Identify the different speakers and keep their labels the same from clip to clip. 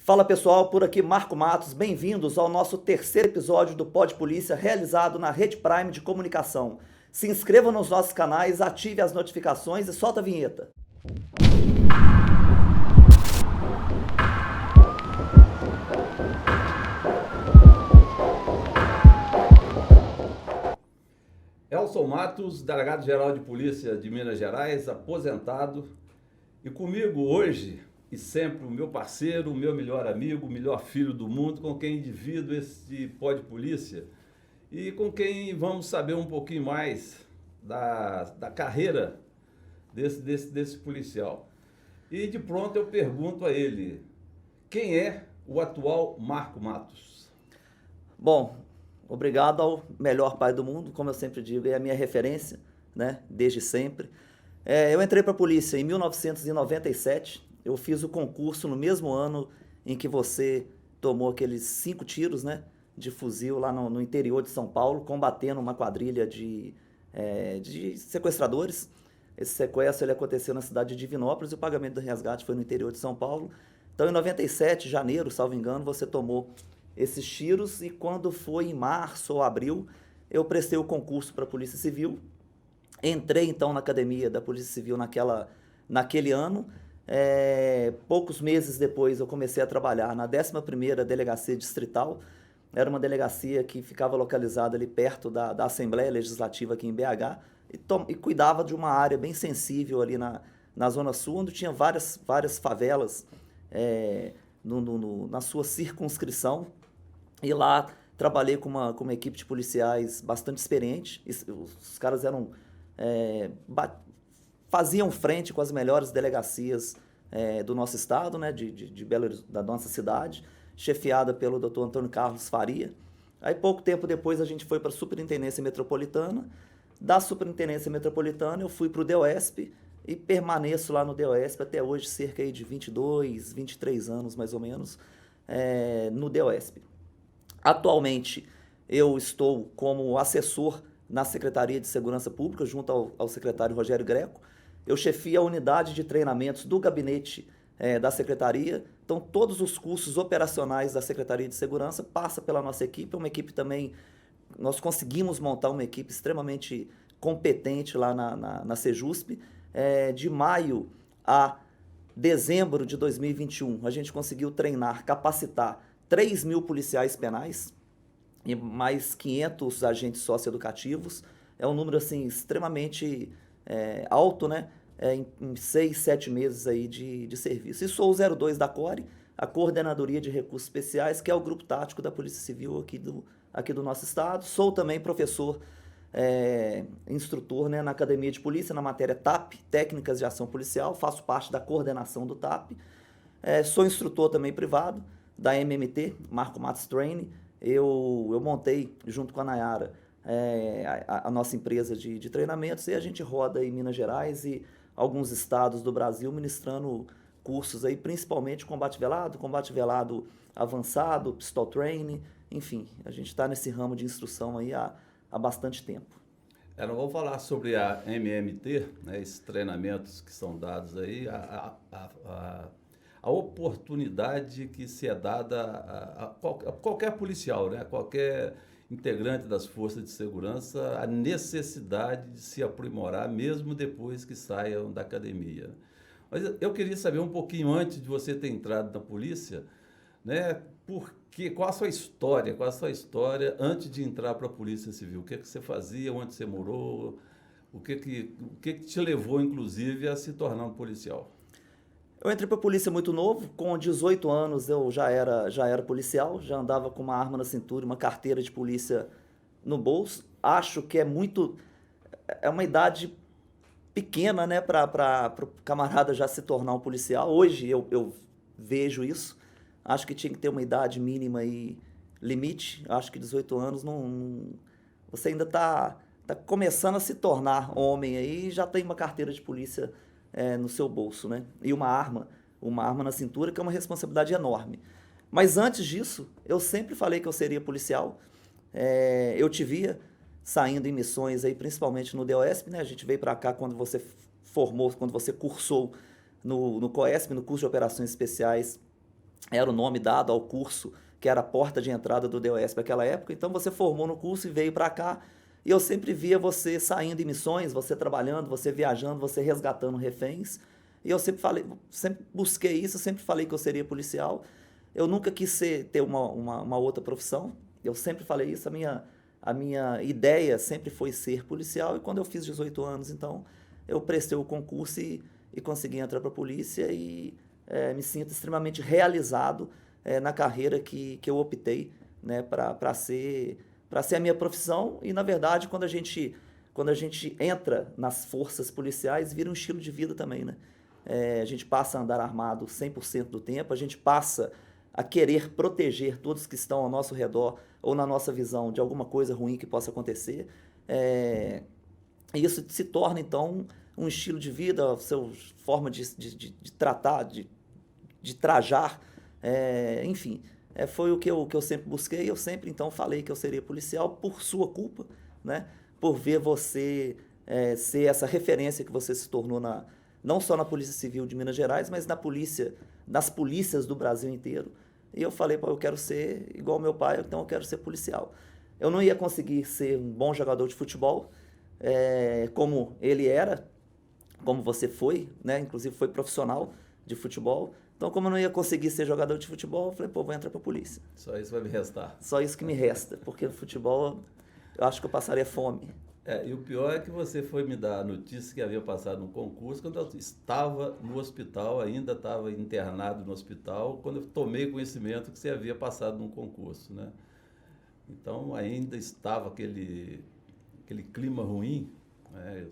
Speaker 1: Fala pessoal, por aqui Marco Matos, bem-vindos ao nosso terceiro episódio do Pod Polícia realizado na Rede Prime de Comunicação. Se inscreva nos nossos canais, ative as notificações e solta a vinheta.
Speaker 2: Elson Matos, delegado-geral de Polícia de Minas Gerais, aposentado. E comigo hoje e sempre o meu parceiro, o meu melhor amigo, o melhor filho do mundo, com quem divido esse Pod Polícia e com quem vamos saber um pouquinho mais da carreira desse policial. E de pronto eu pergunto a ele, quem é o atual Marco Matos?
Speaker 1: Bom, obrigado ao melhor pai do mundo, como eu sempre digo, é a minha referência, né, desde sempre. Eu entrei para a polícia em 1997, eu fiz o concurso no mesmo ano em que você tomou aqueles 5 tiros, né, de fuzil lá no interior de São Paulo, combatendo uma quadrilha de sequestradores. Esse sequestro ele aconteceu na cidade de Divinópolis e o pagamento do resgate foi no interior de São Paulo. Então, em 97, janeiro, salvo engano, você tomou esses tiros e quando foi em março ou abril, eu prestei o concurso para a Polícia Civil. Entrei então na academia da Polícia Civil naquele ano. Poucos meses depois eu comecei a trabalhar na 11ª Delegacia Distrital. Era uma delegacia que ficava localizada ali perto da Assembleia Legislativa aqui em BH e cuidava de uma área bem sensível ali na Zona Sul, onde tinha várias favelas na sua circunscrição. E lá trabalhei com uma equipe de policiais bastante experiente. Os caras faziam frente com as melhores delegacias do nosso estado, né, da nossa cidade, chefiada pelo Dr. Antônio Carlos Faria. Aí, pouco tempo depois, a gente foi para a Superintendência Metropolitana. Da Superintendência Metropolitana, eu fui para o DEOESP e permaneço lá no DEOESP até hoje, cerca aí de 22, 23 anos, mais ou menos, no DEOESP. Atualmente, eu estou como assessor na Secretaria de Segurança Pública, junto ao secretário Rogério Greco. Eu chefio a unidade de treinamentos do gabinete da Secretaria. Então, todos os cursos operacionais da Secretaria de Segurança passam pela nossa equipe. É uma equipe também, nós conseguimos montar uma equipe extremamente competente lá na Sejusp. De maio a dezembro de 2021, a gente conseguiu treinar, capacitar 3.000 policiais penais e mais 500 agentes socioeducativos. É um número assim, extremamente alto, né? Em 6, 7 meses aí de serviço. E sou o 02 da CORE, a Coordenadoria de Recursos Especiais, que é o grupo tático da Polícia Civil aqui do nosso estado. Sou também professor, instrutor, né, na Academia de Polícia, na matéria TAP, Técnicas de Ação Policial. Faço parte da coordenação do TAP. Sou instrutor também privado da MMT, Marco Matos Training. Eu montei, junto com a Nayara, a nossa empresa de treinamentos, e a gente roda em Minas Gerais e alguns estados do Brasil ministrando cursos aí, principalmente combate velado avançado, pistol training, enfim, a gente está nesse ramo de instrução aí há bastante tempo.
Speaker 2: Nós vamos falar sobre a MMT, né, esses treinamentos que são dados aí, a oportunidade que se é dada a qualquer policial, né, a qualquer integrante das forças de segurança, a necessidade de se aprimorar mesmo depois que saiam da academia. Mas eu queria saber um pouquinho antes de você ter entrado na polícia, né, qual a sua história antes de entrar para a Polícia Civil? O que você fazia, onde você morou, o que te levou, inclusive, a se tornar um policial?
Speaker 1: Eu entrei para a polícia muito novo, com 18 anos eu já era policial, já andava com uma arma na cintura, uma carteira de polícia no bolso. Acho que é uma idade pequena, né, para o camarada já se tornar um policial. Hoje eu vejo isso, acho que tinha que ter uma idade mínima e limite. Acho que 18 anos você ainda tá começando a se tornar homem aí e já tem uma carteira de polícia no seu bolso, né? E uma arma na cintura, que é uma responsabilidade enorme. Mas antes disso, eu sempre falei que eu seria policial. Eu te via saindo em missões aí, principalmente no DEOESP, né? A gente veio para cá quando você cursou no COESP, no curso de Operações Especiais era o nome dado ao curso, que era a porta de entrada do DOSP naquela época. Então você formou no curso e veio para cá. E eu sempre via você saindo em missões, você trabalhando, você viajando, você resgatando reféns. E eu sempre falei, sempre busquei isso, sempre falei que eu seria policial. Eu nunca quis ter uma outra profissão. Eu sempre falei isso, a minha ideia sempre foi ser policial. E quando eu fiz 18 anos, então, eu prestei o concurso e consegui entrar para a polícia e me sinto extremamente realizado na carreira que eu optei, né, para ser a minha profissão. E, na verdade, quando a gente entra nas forças policiais, vira um estilo de vida também, né? A gente passa a andar armado 100% do tempo, a gente passa a querer proteger todos que estão ao nosso redor ou na nossa visão de alguma coisa ruim que possa acontecer. E isso se torna, então, um estilo de vida, a sua forma de tratar, de trajar, enfim. Foi o que eu sempre busquei. Eu sempre, então, falei que eu seria policial por sua culpa, né? Por ver você ser essa referência que você se tornou não só na Polícia Civil de Minas Gerais, mas nas polícias do Brasil inteiro. E eu falei, pô, eu quero ser igual ao meu pai, então eu quero ser policial. Eu não ia conseguir ser um bom jogador de futebol, como ele era, como você foi, né? Inclusive foi profissional de futebol. Então, como eu não ia conseguir ser jogador de futebol, eu falei, pô, vou entrar pra polícia.
Speaker 2: Só isso vai me restar.
Speaker 1: Só isso que me resta, porque no futebol eu acho que eu passaria fome.
Speaker 2: E o pior é que você foi me dar a notícia que havia passado no concurso quando eu estava no hospital, ainda estava internado no hospital, quando eu tomei conhecimento que você havia passado num concurso, né? Então, ainda estava aquele clima ruim, né?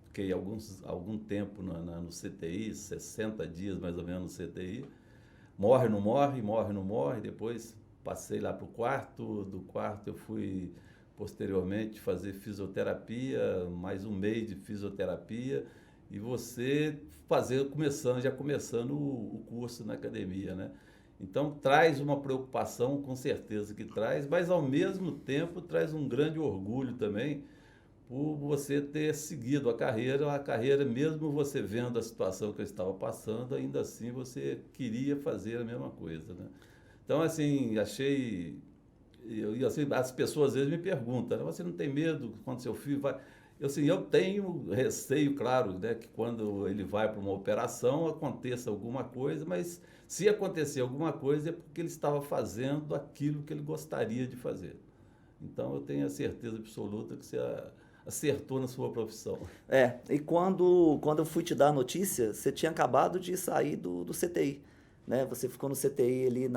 Speaker 2: Fiquei algum tempo no CTI, 60 dias mais ou menos no CTI. Morre, não morre, morre, não morre. Depois passei lá para o quarto. Do quarto eu fui posteriormente fazer fisioterapia, mais um mês de fisioterapia. E você já começando o curso na academia, né? Então traz uma preocupação, com certeza que traz, mas ao mesmo tempo traz um grande orgulho também, por você ter seguido a carreira, mesmo você vendo a situação que eu estava passando, ainda assim você queria fazer a mesma coisa, né? Então, assim, assim, as pessoas às vezes me perguntam, você não tem medo quando seu filho vai... Eu tenho receio, claro, né, que quando ele vai para uma operação aconteça alguma coisa, mas se acontecer alguma coisa é porque ele estava fazendo aquilo que ele gostaria de fazer. Então, eu tenho a certeza absoluta que você acertou na sua profissão.
Speaker 1: E quando eu fui te dar a notícia, você tinha acabado de sair do CTI, né? Você ficou no CTI ali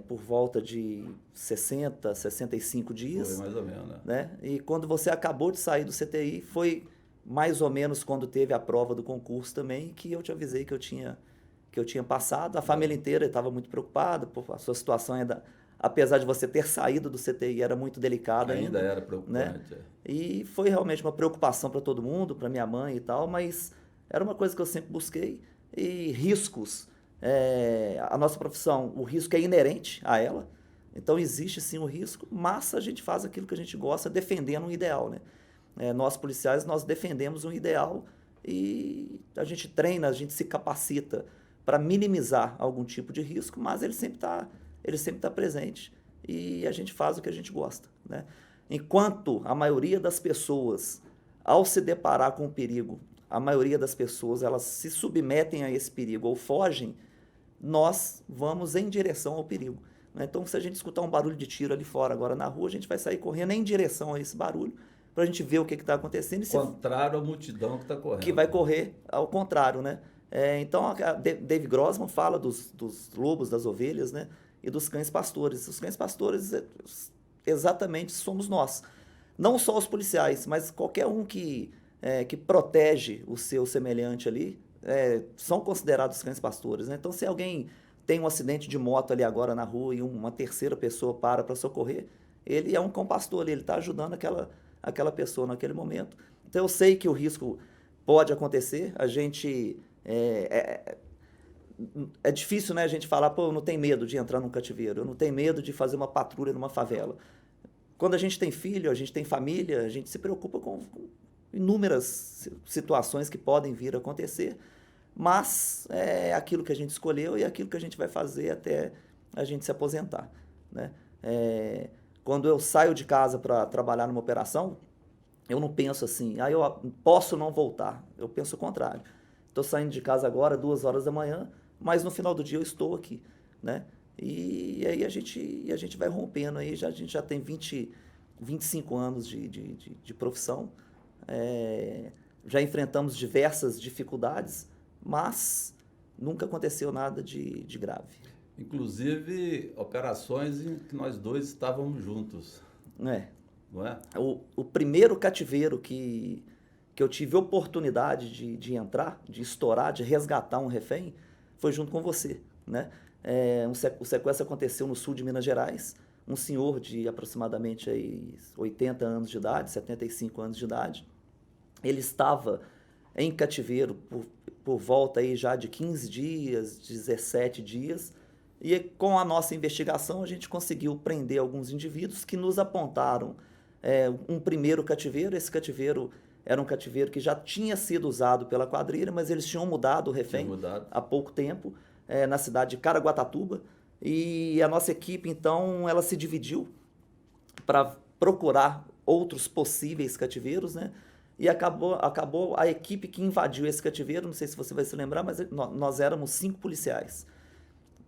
Speaker 1: por volta de 60, 65 dias.
Speaker 2: Foi mais ou menos,
Speaker 1: né? E quando você acabou de sair do CTI, foi mais ou menos quando teve a prova do concurso também, que eu te avisei que eu tinha passado. A família inteira estava muito preocupada, por a sua situação ainda... Apesar de você ter saído do CTI, era muito delicado ainda.
Speaker 2: Ainda era preocupante.
Speaker 1: Né? E foi realmente uma preocupação para todo mundo, para minha mãe e tal, mas era uma coisa que eu sempre busquei. E riscos, a nossa profissão, o risco é inerente a ela, então existe sim o risco, mas a gente faz aquilo que a gente gosta, defendendo um ideal. Né? Nós policiais, nós defendemos um ideal e a gente treina, a gente se capacita para minimizar algum tipo de risco, mas ele sempre está presente e a gente faz o que a gente gosta, né? Enquanto a maioria das pessoas, ao se deparar com o perigo, a maioria das pessoas elas se submetem a esse perigo ou fogem, nós vamos em direção ao perigo, né? Então, se a gente escutar um barulho de tiro ali fora, agora na rua, a gente vai sair correndo em direção a esse barulho para a gente ver o que está acontecendo.
Speaker 2: Contrário à multidão que está correndo.
Speaker 1: Que vai correr ao contrário, né? Então, a Dave Grossman fala dos lobos, das ovelhas, né? E dos cães pastores. Os cães pastores exatamente somos nós. Não só os policiais, mas qualquer um que protege o seu semelhante ali, são considerados cães pastores, né? Então, se alguém tem um acidente de moto ali agora na rua e uma terceira pessoa para socorrer, ele é um cão pastor ali, ele está ajudando aquela pessoa naquele momento. Então, eu sei que o risco pode acontecer, a gente... É difícil, né, a gente falar, pô, eu não tenho medo de entrar num cativeiro, eu não tenho medo de fazer uma patrulha numa favela. Quando a gente tem filho, a gente tem família, a gente se preocupa com inúmeras situações que podem vir a acontecer, mas é aquilo que a gente escolheu e é aquilo que a gente vai fazer até a gente se aposentar, né? Quando eu saio de casa para trabalhar numa operação, eu não penso assim, eu posso não voltar. Eu penso o contrário. Estou saindo de casa agora, 2 horas da manhã, mas no final do dia eu estou aqui, né? E aí a gente vai rompendo aí, a gente já tem 25 anos de profissão, já enfrentamos diversas dificuldades, mas nunca aconteceu nada de grave.
Speaker 2: Inclusive, operações em que nós dois estávamos juntos. Não é?
Speaker 1: O primeiro cativeiro que eu tive oportunidade de entrar, de estourar, de resgatar um refém, foi junto com você, né? O sequestro aconteceu no sul de Minas Gerais, um senhor de aproximadamente aí 80 anos de idade, 75 anos de idade. Ele estava em cativeiro por volta aí já de 15 dias, 17 dias, e com a nossa investigação a gente conseguiu prender alguns indivíduos que nos apontaram um primeiro cativeiro. Esse cativeiro era um cativeiro que já tinha sido usado pela quadrilha, mas eles tinham mudado o refém há pouco tempo, na cidade de Caraguatatuba, e a nossa equipe, então, ela se dividiu para procurar outros possíveis cativeiros, né? E acabou a equipe que invadiu esse cativeiro, não sei se você vai se lembrar, mas nós éramos 5 policiais.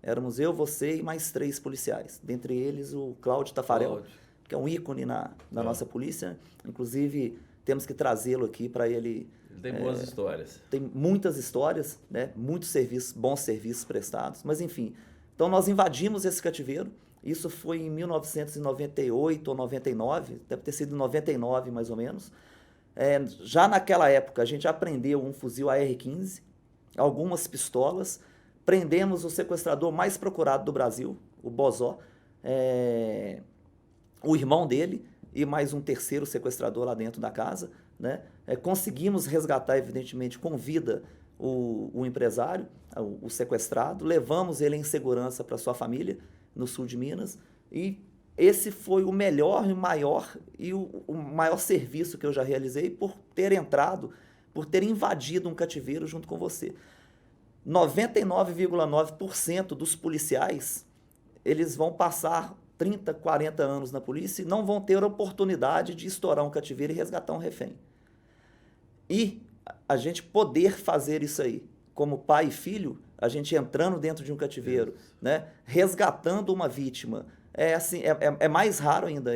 Speaker 1: Éramos eu, você e mais 3 policiais. Dentre eles, o Cláudio Tafarel, que é um ícone na nossa polícia. Inclusive, temos que trazê-lo aqui para ele...
Speaker 2: Ele tem boas histórias.
Speaker 1: Tem muitas histórias, né? Muitos serviços, bons serviços prestados. Mas, enfim, então nós invadimos esse cativeiro. Isso foi em 1998 ou 99, deve ter sido em 99 mais ou menos. Já naquela época, a gente aprendeu um fuzil AR-15, algumas pistolas, prendemos o sequestrador mais procurado do Brasil, o Bozó, o irmão dele e mais um terceiro sequestrador lá dentro da casa, né? Conseguimos resgatar, evidentemente, com vida o empresário, o sequestrado, levamos ele em segurança para sua família no sul de Minas, e esse foi o melhor e o maior serviço que eu já realizei por ter entrado, por ter invadido um cativeiro junto com você. 99,9% dos policiais, eles vão passar 30, 40 anos na polícia e não vão ter a oportunidade de estourar um cativeiro e resgatar um refém. E a gente poder fazer isso aí, como pai e filho, a gente entrando dentro de um cativeiro, né, resgatando uma vítima, é mais raro ainda.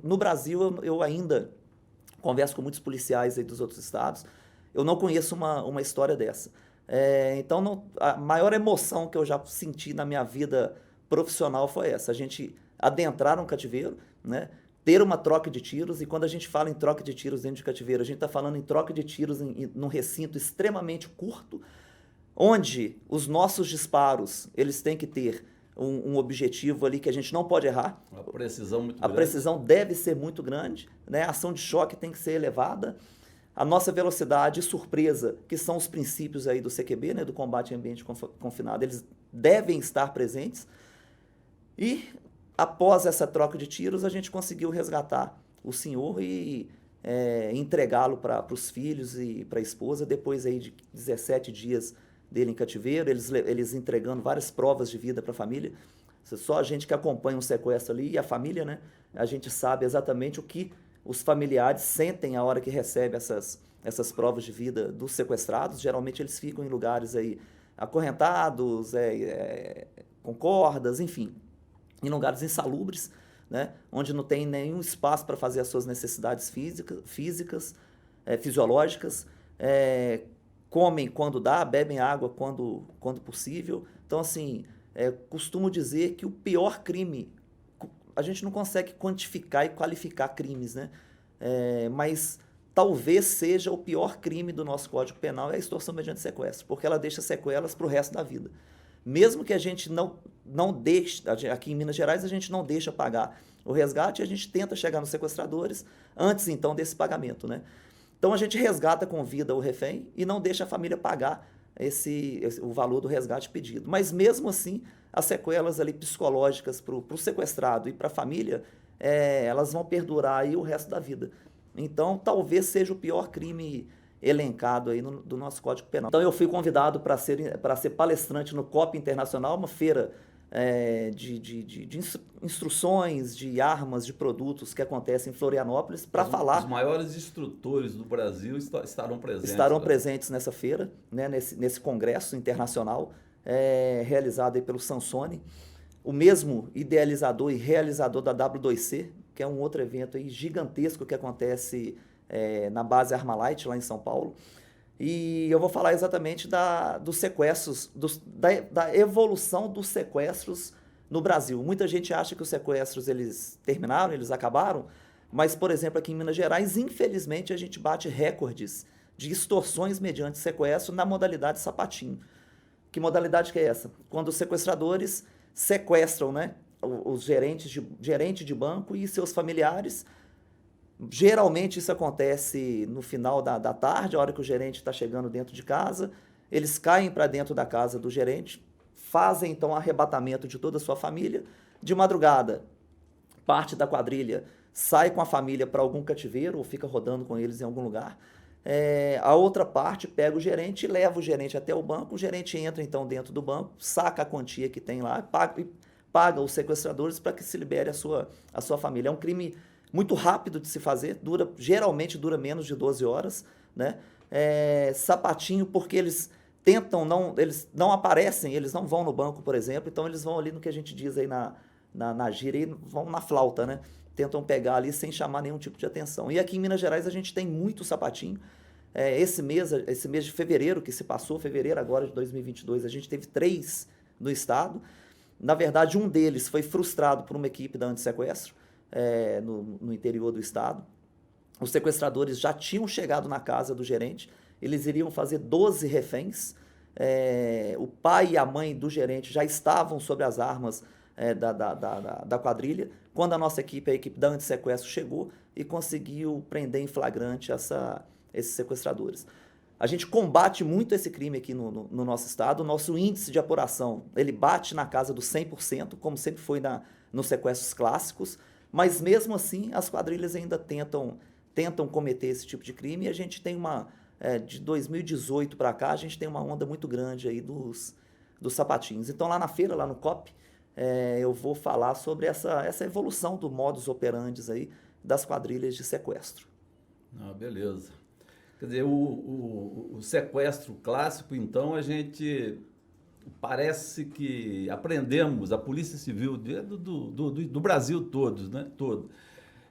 Speaker 1: No Brasil, eu ainda converso com muitos policiais aí dos outros estados, eu não conheço uma história dessa. Então, a maior emoção que eu já senti na minha vida profissional foi essa, a gente adentrar um cativeiro, né, ter uma troca de tiros, e quando a gente fala em troca de tiros dentro de cativeiro, a gente está falando em troca de tiros num recinto extremamente curto, onde os nossos disparos, eles têm que ter um objetivo ali que a gente não pode errar.
Speaker 2: Uma precisão muito
Speaker 1: grande. A precisão deve ser muito grande, né? A ação de choque tem que ser elevada. A nossa velocidade e surpresa, que são os princípios aí do CQB, né, do combate em ambiente confinado, eles devem estar presentes. E após essa troca de tiros, a gente conseguiu resgatar o senhor e entregá-lo para os filhos e para a esposa, depois aí de 17 dias dele em cativeiro, eles entregando várias provas de vida para a família. Só a gente que acompanha um sequestro ali e a família, né, a gente sabe exatamente o que os familiares sentem a hora que recebem essas provas de vida dos sequestrados. Geralmente eles ficam em lugares aí acorrentados, com cordas, enfim, em lugares insalubres, né, onde não tem nenhum espaço para fazer as suas necessidades fisiológicas, comem quando dá, bebem água quando possível. Então, assim, costumo dizer que o pior crime, a gente não consegue quantificar e qualificar crimes, né? Mas talvez seja o pior crime do nosso Código Penal, é a extorsão mediante sequestro, porque ela deixa sequelas para o resto da vida. Mesmo que a gente não deixe, aqui em Minas Gerais a gente não deixa pagar o resgate, a gente tenta chegar nos sequestradores antes então desse pagamento, né? Então a gente resgata com vida o refém e não deixa a família pagar o valor do resgate pedido. Mas mesmo assim, as sequelas ali psicológicas para o sequestrado e para a família, elas vão perdurar aí o resto da vida. Então talvez seja o pior crime elencado aí do nosso Código Penal. Então eu fui convidado para ser palestrante no COP Internacional, uma feira de instruções, de armas, de produtos que acontece em Florianópolis, para falar...
Speaker 2: Os maiores instrutores do Brasil estarão presentes.
Speaker 1: Estarão presentes nessa feira, né, nesse congresso internacional, realizado aí pelo Sansone, o mesmo idealizador e realizador da W2C, que é um outro evento aí gigantesco que acontece na base Armalite, lá em São Paulo. E eu vou falar exatamente dos sequestros, da evolução dos sequestros no Brasil. Muita gente acha que os sequestros eles terminaram, eles acabaram, mas, por exemplo, aqui em Minas Gerais, infelizmente, a gente bate recordes de extorsões mediante sequestro na modalidade sapatinho. Que modalidade que é essa? Quando os sequestradores sequestram, né, os gerente de banco e seus familiares. Geralmente isso acontece no final da tarde, a hora que o gerente está chegando dentro de casa. Eles caem para dentro da casa do gerente, fazem então arrebatamento de toda a sua família. De madrugada, parte da quadrilha sai com a família para algum cativeiro ou fica rodando com eles em algum lugar. A outra parte pega o gerente e leva o gerente até o banco. O gerente entra então dentro do banco, saca a quantia que tem lá e paga os sequestradores para que se libere a sua família. É um crime muito rápido de se fazer, geralmente dura menos de 12 horas, né? Sapatinho, porque eles eles não aparecem, eles não vão no banco, por exemplo, então eles vão ali no que a gente diz aí na gíria, e vão na flauta, né? Tentam pegar ali sem chamar nenhum tipo de atenção. E aqui em Minas Gerais a gente tem muito sapatinho. Esse mês de fevereiro que se passou, fevereiro agora de 2022, a gente teve 3 no estado. Na verdade, um deles foi frustrado por uma equipe da Antissequestro, no interior do estado. Os sequestradores já tinham chegado na casa do gerente, eles iriam fazer 12 reféns. O pai e a mãe do gerente já estavam sobre as armas da quadrilha, quando a nossa equipe, a equipe da Antissequestro, chegou e conseguiu prender em flagrante esses sequestradores. A gente combate muito esse crime aqui no nosso estado. O nosso índice de apuração, ele bate na casa dos 100%, como sempre foi nos sequestros clássicos, mas mesmo assim as quadrilhas ainda tentam cometer esse tipo de crime, e a gente tem de 2018 para cá, a gente tem uma onda muito grande aí dos sapatinhos. Então lá na feira, lá no COP, eu vou falar sobre essa evolução do modus operandi aí das quadrilhas de sequestro.
Speaker 2: Beleza. Quer dizer, o sequestro clássico, então, a gente parece que aprendemos, a Polícia Civil do Brasil todo,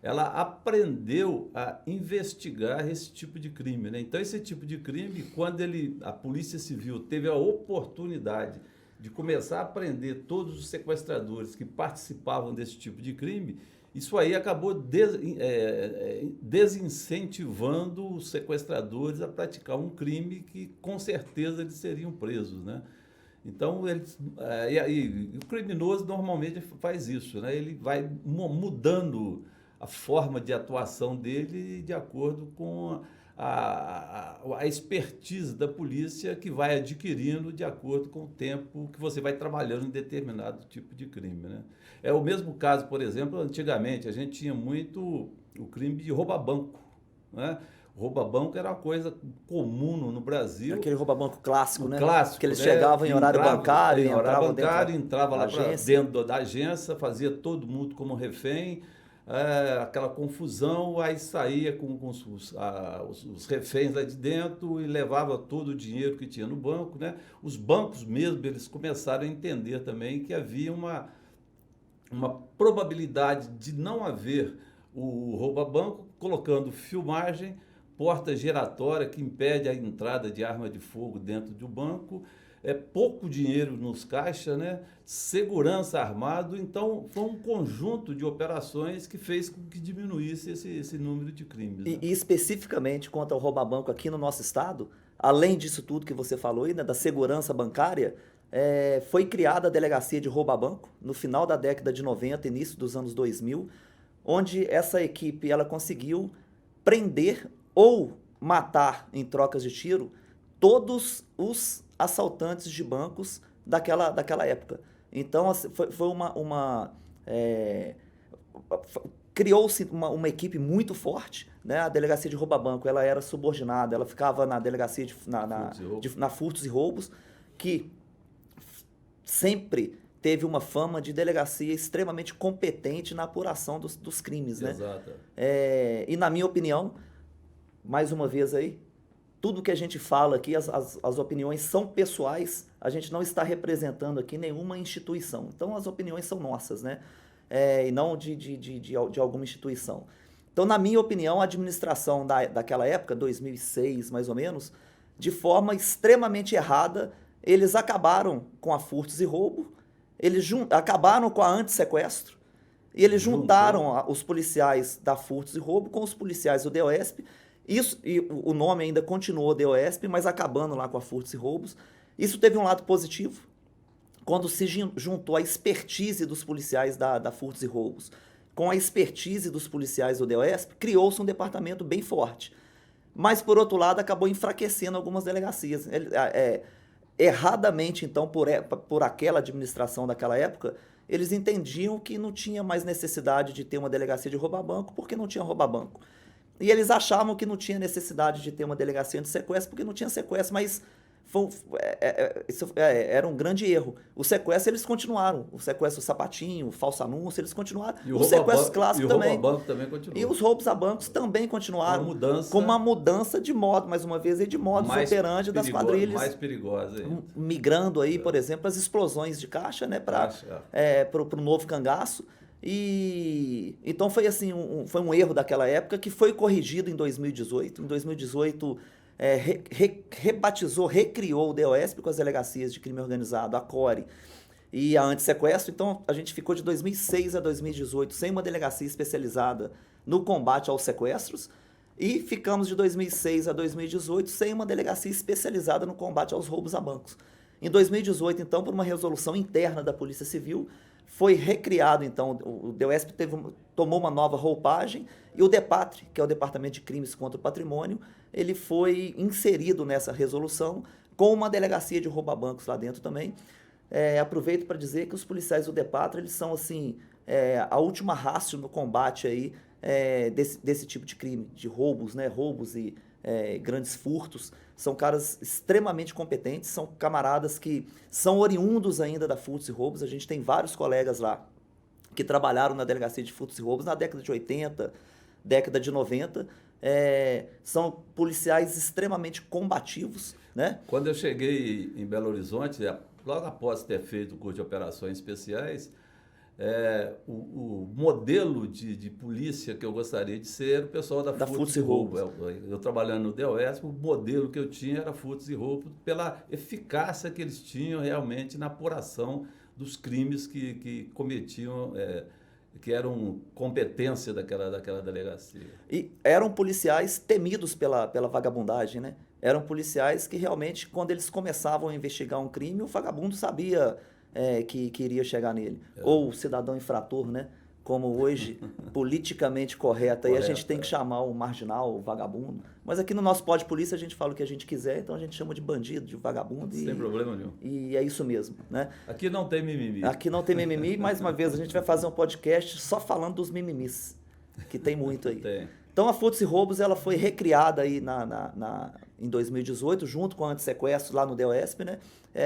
Speaker 2: ela aprendeu a investigar esse tipo de crime, né? Então, esse tipo de crime, quando a Polícia Civil teve a oportunidade de começar a prender todos os sequestradores que participavam desse tipo de crime, isso aí acabou desincentivando os sequestradores a praticar um crime que, com certeza, eles seriam presos, né? Então, o criminoso normalmente faz isso, né? Ele vai mudando a forma de atuação dele de acordo com a expertise da polícia, que vai adquirindo de acordo com o tempo que você vai trabalhando em determinado tipo de crime, né? É o mesmo caso, por exemplo, antigamente a gente tinha muito o crime de rouba-banco, né? Rouba-banco era uma coisa comum no Brasil.
Speaker 1: Aquele rouba-banco clássico, né?
Speaker 2: Clássico,
Speaker 1: que eles chegavam em horário bancário,
Speaker 2: entrava lá para dentro da agência, fazia todo mundo como refém, aquela confusão, aí saía com os reféns lá de dentro e levava todo o dinheiro que tinha no banco, né? Os bancos mesmo, eles começaram a entender também que havia uma probabilidade de não haver o rouba-banco, colocando filmagem, porta giratória que impede a entrada de arma de fogo dentro do banco, pouco dinheiro nos caixas, né? Segurança armado. Então, foi um conjunto de operações que fez com que diminuísse esse número de crimes. Né?
Speaker 1: E especificamente quanto ao rouba-banco aqui no nosso estado, além disso tudo que você falou aí, né, da segurança bancária, foi criada a delegacia de rouba-banco no final da década de 90, início dos anos 2000, onde essa equipe ela conseguiu prender ou matar em trocas de tiro todos os assaltantes de bancos daquela época. Então, foi criou-se uma equipe muito forte, né? A delegacia de roubo a banco, ela era subordinada, ela ficava na delegacia na furtos e roubos, que sempre teve uma fama de delegacia extremamente competente na apuração dos crimes, né?
Speaker 2: Exato.
Speaker 1: E na minha opinião, mais uma vez aí, tudo que a gente fala aqui, as opiniões são pessoais, a gente não está representando aqui nenhuma instituição. Então as opiniões são nossas, né? E não de alguma instituição. Então, na minha opinião, a administração daquela época, 2006 mais ou menos, de forma extremamente errada, eles acabaram com a furtos e roubo, eles acabaram com a antissequestro, e eles juntaram os policiais da furtos e roubo com os policiais do DEOESP. Isso, e o nome ainda continuou DEOESP, mas acabando lá com a furtos e roubos. Isso teve um lado positivo, quando se juntou a expertise dos policiais da furtos e roubos com a expertise dos policiais do DEOESP, criou-se um departamento bem forte. Mas, por outro lado, acabou enfraquecendo algumas delegacias. Erradamente, então, por aquela administração daquela época, eles entendiam que não tinha mais necessidade de ter uma delegacia de roubo a banco, porque não tinha roubo a banco. E eles achavam que não tinha necessidade de ter uma delegacia de sequestro, porque não tinha sequestro, mas isso era um grande erro. O sequestro, eles continuaram. O sequestro sapatinho, o falso anúncio, eles continuaram.
Speaker 2: E
Speaker 1: o sequestro clássico também.
Speaker 2: E o roubo a banco também continuou.
Speaker 1: E os roubos a bancos também continuaram. Com uma mudança de modo, mais uma vez, de modus operandi das quadrilhas.
Speaker 2: Mais perigosa aí.
Speaker 1: Migrando aí, por exemplo, as explosões de caixa, né, para o novo cangaço. E então foi assim, foi um erro daquela época que foi corrigido em 2018. Em 2018, recriou o DEOESP com as delegacias de crime organizado, a CORE e a antissequestro. Então a gente ficou de 2006 a 2018 sem uma delegacia especializada no combate aos sequestros e ficamos de 2006 a 2018 sem uma delegacia especializada no combate aos roubos a bancos. Em 2018, então, por uma resolução interna da Polícia Civil, foi recriado, então, o DEOESP tomou uma nova roupagem e o DEPATRE, que é o Departamento de Crimes contra o Patrimônio, ele foi inserido nessa resolução com uma delegacia de roubo a bancos lá dentro também. Aproveito para dizer que os policiais do DEPATRE, eles são, assim, a última ratio no combate aí, desse tipo de crime, de roubos, né? Roubos e grandes furtos. São caras extremamente competentes, são camaradas que são oriundos ainda da furtos e roubos. A gente tem vários colegas lá que trabalharam na delegacia de furtos e roubos na década de 80, década de 90. São policiais extremamente combativos, né?
Speaker 2: Quando eu cheguei em Belo Horizonte, logo após ter feito o curso de operações especiais, o modelo de polícia que eu gostaria de ser era o pessoal da furtos e roubo. Eu trabalhando no DEOESP, o modelo que eu tinha era furtos e roubo, pela eficácia que eles tinham realmente na apuração dos crimes que cometiam, que eram competência daquela delegacia. E
Speaker 1: eram policiais temidos pela vagabundagem, né? Eram policiais que realmente, quando eles começavam a investigar um crime, o vagabundo sabia que iria chegar nele. Ou o cidadão infrator, né? Como hoje, politicamente correto. Aí a gente tem que chamar o marginal, o vagabundo. Mas aqui no nosso Pode Polícia a gente fala o que a gente quiser, então a gente chama de bandido, de vagabundo.
Speaker 2: Sem problema nenhum.
Speaker 1: E é isso mesmo, né?
Speaker 2: Aqui não tem mimimi.
Speaker 1: Aqui não tem mimimi. Mais uma vez, a gente vai fazer um podcast só falando dos mimimis, que tem muito aí.
Speaker 2: Tem.
Speaker 1: Então a Furtos e Roubos ela foi recriada aí em 2018, junto com a Antissequestro lá no DEOESP, né?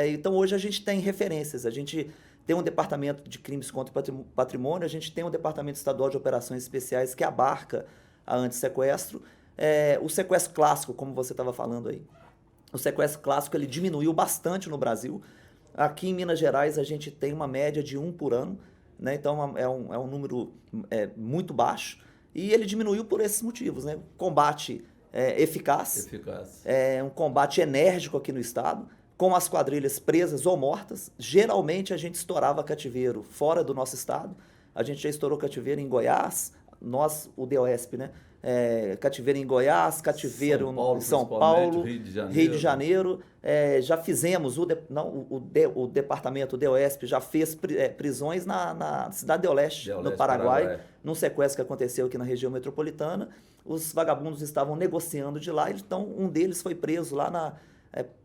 Speaker 1: Então hoje a gente tem referências, a gente tem um departamento de crimes contra o patrimônio, a gente tem um departamento estadual de operações especiais que abarca a Antissequestro. O sequestro clássico, como você estava falando aí, o sequestro clássico ele diminuiu bastante no Brasil. Aqui em Minas Gerais a gente tem uma média de 1 por ano, né? Então é um número muito baixo. E ele diminuiu por esses motivos, né? Combate eficaz. Um combate enérgico aqui no estado, com as quadrilhas presas ou mortas. Geralmente a gente estourava cativeiro fora do nosso estado. A gente já estourou cativeiro em Goiás, o DEOESP, né? Cativeiro em Goiás, cativeiro em São Paulo, Rio de Janeiro. Já fizemos, o departamento DEOESP já fez prisões na cidade de Oeste, no Paraguai, num sequestro que aconteceu aqui na região metropolitana. Os vagabundos estavam negociando de lá, então um deles foi preso lá na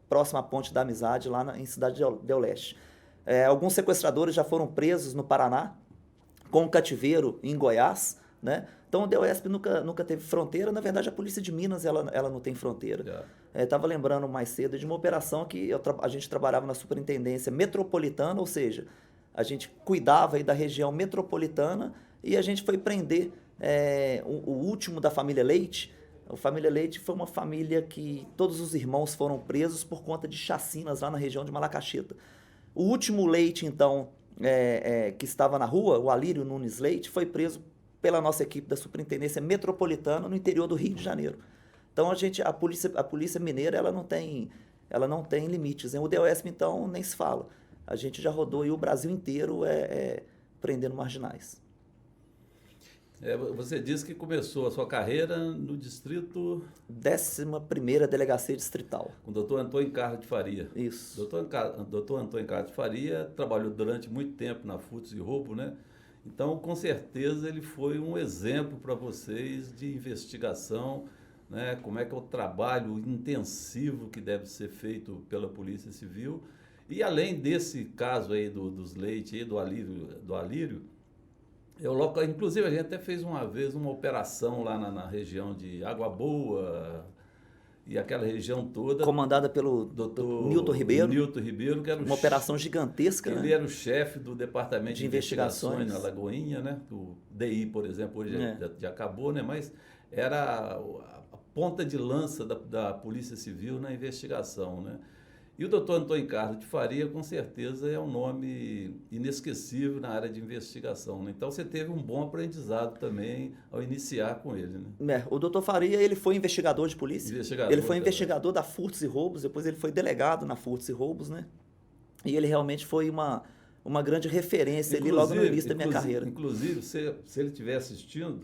Speaker 1: próxima Ponte da Amizade, lá em cidade de Oeste. Alguns sequestradores já foram presos no Paraná, com cativeiro em Goiás, né? Então, o DOESP nunca teve fronteira. Na verdade, a Polícia de Minas, ela não tem fronteira. Estava lembrando mais cedo de uma operação que a gente trabalhava na Superintendência Metropolitana, ou seja, a gente cuidava aí da região metropolitana e a gente foi prender o último da família Leite. A família Leite foi uma família que todos os irmãos foram presos por conta de chacinas lá na região de Malacacheta. O último Leite, então, que estava na rua, o Alírio Nunes Leite, foi preso pela nossa equipe da Superintendência Metropolitana no interior do Rio de Janeiro. Então, a polícia mineira ela não tem limites, hein? O DOESP, então, nem se fala. A gente já rodou aí o Brasil inteiro prendendo marginais.
Speaker 2: Você disse que começou a sua carreira no distrito...
Speaker 1: 11ª Delegacia Distrital.
Speaker 2: Com o doutor Antônio Carlos de Faria.
Speaker 1: Isso.
Speaker 2: Doutor Antônio Carlos de Faria trabalhou durante muito tempo na Furtos e Roubo, né? Então, com certeza, ele foi um exemplo para vocês de investigação, né? Como é que é o trabalho intensivo que deve ser feito pela Polícia Civil. E além desse caso aí dos Leite e do Alírio, inclusive a gente até fez uma vez uma operação lá na região de Água Boa e aquela região toda.
Speaker 1: Comandada pelo Dr. Nilton Ribeiro.
Speaker 2: Nilton Ribeiro, que era
Speaker 1: uma operação gigantesca.
Speaker 2: Ele era o chefe do Departamento de Investigações na Lagoinha, né? O DI, por exemplo, hoje já acabou, né? Mas era a ponta de lança da Polícia Civil na investigação, né? E o doutor Antônio Carlos de Faria, com certeza, é um nome inesquecível na área de investigação, né? Então, você teve um bom aprendizado também ao iniciar com ele, né?
Speaker 1: O doutor Faria, ele foi investigador de polícia. Ele foi investigador da Furtos e Roubos, depois ele foi delegado na Furtos e Roubos, né? E ele realmente foi uma grande referência ali logo no início da minha carreira.
Speaker 2: Inclusive, se ele estiver assistindo,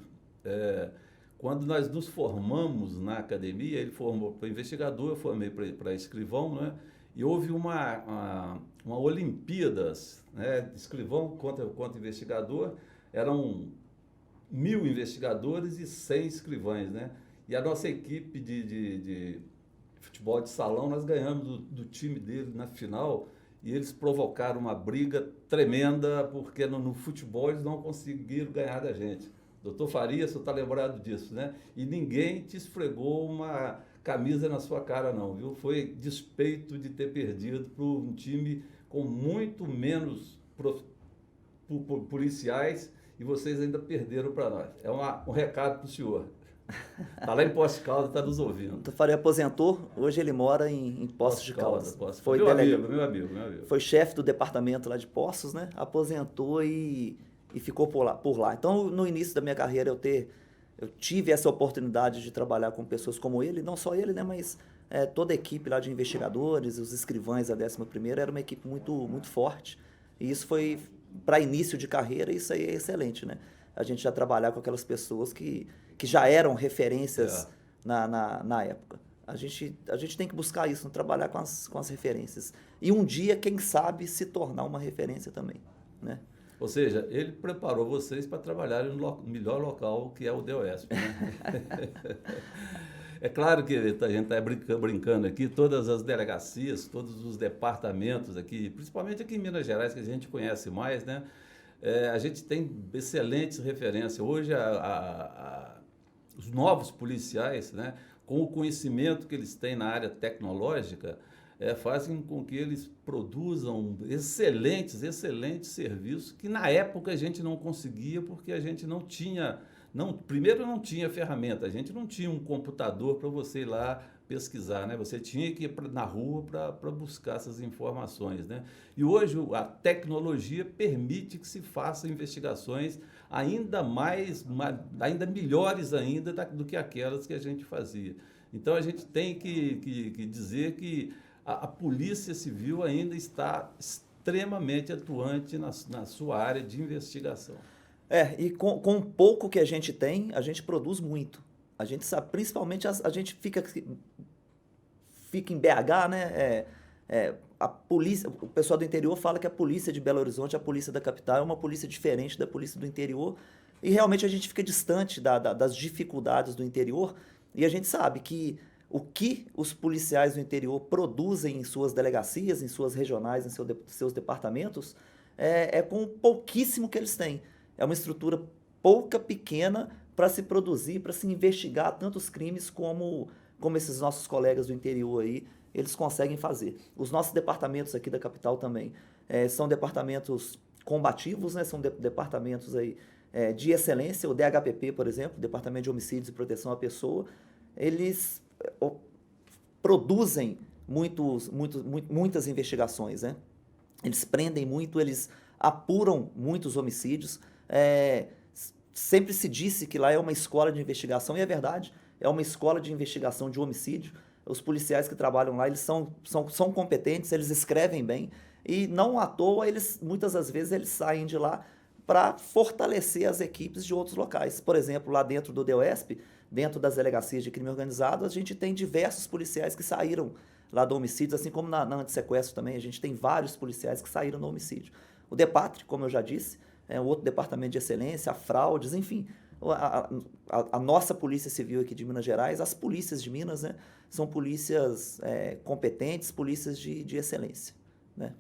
Speaker 2: quando nós nos formamos na academia, ele formou para investigador, eu formei para escrivão, né? E houve uma Olimpíadas, né, de escrivão contra investigador, eram 1000 investigadores e 100 escrivães, né? E a nossa equipe de futebol de salão, nós ganhamos do time dele na final e eles provocaram uma briga tremenda porque no futebol eles não conseguiram ganhar da gente. Doutor Faria, você está lembrado disso, né? E ninguém te esfregou uma camisa na sua cara, não, viu? Foi despeito de ter perdido para um time com muito menos policiais e vocês ainda perderam para nós. É um recado para o senhor. Está lá em Poços de Caldas, está nos ouvindo.
Speaker 1: O Faria aposentou, hoje ele mora em Poços de Caldas.
Speaker 2: Foi meu amigo.
Speaker 1: Foi chefe do departamento lá de Poços, né? Aposentou e ficou por lá. Então, no início da minha carreira, eu tive essa oportunidade de trabalhar com pessoas como ele, não só ele, né, mas toda a equipe lá de investigadores, os escrivães da 11ª, era uma equipe muito, muito forte. E isso foi, para início de carreira, isso aí é excelente, né? A gente já trabalhar com aquelas pessoas que já eram referências na época. A gente tem que buscar isso, trabalhar com as referências. E um dia, quem sabe, se tornar uma referência também, né?
Speaker 2: Ou seja, ele preparou vocês para trabalharem no melhor local, que é o DOESP, né? É claro que a gente está brincando aqui, todas as delegacias, todos os departamentos aqui, principalmente aqui em Minas Gerais, que a gente conhece mais, né? A gente tem excelentes referências. Hoje, os novos policiais, né, com o conhecimento que eles têm na área tecnológica, fazem com que eles produzam excelentes serviços que na época a gente não conseguia porque a gente não tinha, primeiro não tinha ferramenta, a gente não tinha um computador para você ir lá pesquisar, né? Você tinha que ir na rua para buscar essas informações, né? E hoje a tecnologia permite que se façam investigações ainda melhores ainda do que aquelas que a gente fazia. Então a gente tem que dizer que a Polícia Civil ainda está extremamente atuante na sua área de investigação.
Speaker 1: E com o pouco que a gente tem, a gente produz muito. A gente sabe, principalmente, a gente fica em BH, né? A polícia, o pessoal do interior fala que a polícia de Belo Horizonte, a polícia da capital, é uma polícia diferente da polícia do interior. E realmente a gente fica distante das dificuldades do interior. E a gente sabe que o que os policiais do interior produzem em suas delegacias, em suas regionais, em seus departamentos, com pouquíssimo que eles têm. É uma estrutura pouca, pequena, para se produzir, para se investigar tantos crimes como esses nossos colegas do interior aí, eles conseguem fazer. Os nossos departamentos aqui da capital também são departamentos combativos, né? São departamentos aí, de excelência. O DHPP, por exemplo, Departamento de Homicídios e Proteção à Pessoa, eles produzem muitas investigações, né? Eles prendem muito, eles apuram muitos homicídios. Sempre se disse que lá é uma escola de investigação, e é verdade, é uma escola de investigação de homicídio. Os policiais que trabalham lá, eles são competentes, eles escrevem bem, e não à toa, muitas das vezes, eles saem de lá para fortalecer as equipes de outros locais. Por exemplo, lá dentro do DEUESP, dentro das delegacias de crime organizado, a gente tem diversos policiais que saíram lá do homicídio, assim como na antissequestro também, a gente tem vários policiais que saíram do homicídio. O DEPATRE, como eu já disse, é outro departamento de excelência, a fraudes, enfim, a nossa Polícia Civil aqui de Minas Gerais, as polícias de Minas, né, são polícias competentes, polícias de excelência, né?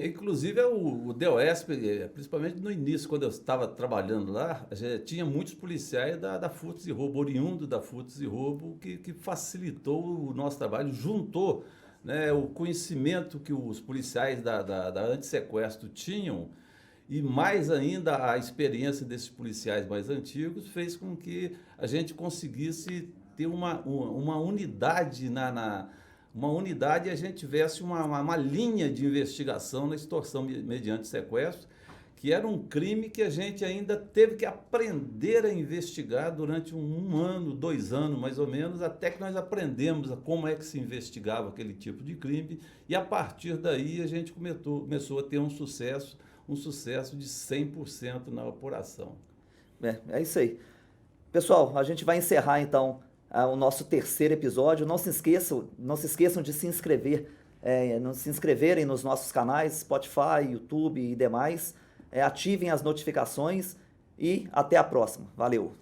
Speaker 2: Inclusive o DEUESP, principalmente no início, quando eu estava trabalhando lá, tinha muitos policiais da Furtos e Roubo, oriundo da Furtos e Roubo, que facilitou o nosso trabalho, juntou, né, o conhecimento que os policiais da antissequestro tinham, e mais ainda a experiência desses policiais mais antigos fez com que a gente conseguisse ter uma unidade uma unidade e a gente tivesse uma linha de investigação na extorsão mediante sequestro, que era um crime que a gente ainda teve que aprender a investigar durante um ano, 2 anos mais ou menos, até que nós aprendemos como é que se investigava aquele tipo de crime, e a partir daí a gente começou a ter um sucesso de 100% na apuração.
Speaker 1: É isso aí. Pessoal, a gente vai encerrar então o nosso 3º episódio. Não se esqueçam de se inscreverem nos nossos canais Spotify, YouTube e demais. Ativem as notificações e até a próxima. Valeu!